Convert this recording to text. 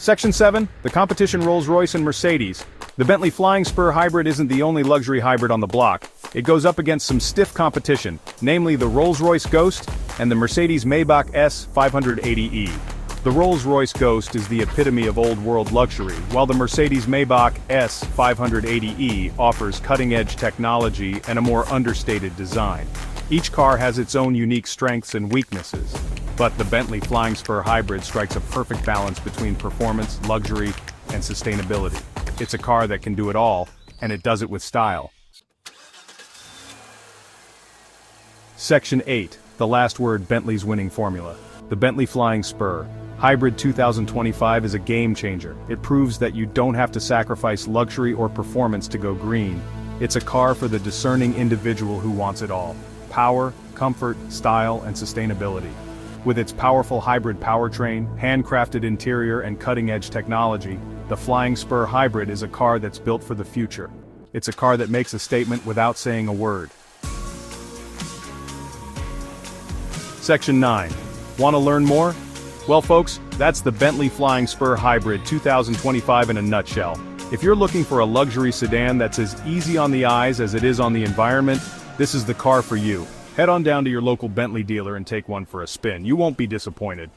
Section 7, the competition Rolls-Royce and Mercedes. The Bentley Flying Spur Hybrid isn't the only luxury hybrid on the block. It goes up against some stiff competition, namely the Rolls-Royce Ghost and the Mercedes-Maybach S 580e. The Rolls-Royce Ghost is the epitome of old-world luxury, while the Mercedes-Maybach S 580e offers cutting-edge technology and a more understated design. Each car has its own unique strengths and weaknesses, but the Bentley Flying Spur Hybrid strikes a perfect balance between performance, luxury, and sustainability. It's a car that can do it all, and it does it with style. Section 8, the last word: Bentley's winning formula. The Bentley Flying Spur Hybrid 2025 is a game changer. It proves that you don't have to sacrifice luxury or performance to go green. It's a car for the discerning individual who wants it all: power, comfort, style, and sustainability. With its powerful hybrid powertrain, handcrafted interior, and cutting-edge technology, the Flying Spur Hybrid is a car that's built for the future. It's a car that makes a statement without saying a word. Section 9. Want to learn more? Well folks, that's the Bentley Flying Spur Hybrid 2025 in a nutshell. If you're looking for a luxury sedan that's as easy on the eyes as it is on the environment, this is the car for you. Head on down to your local Bentley dealer and take one for a spin. You won't be disappointed.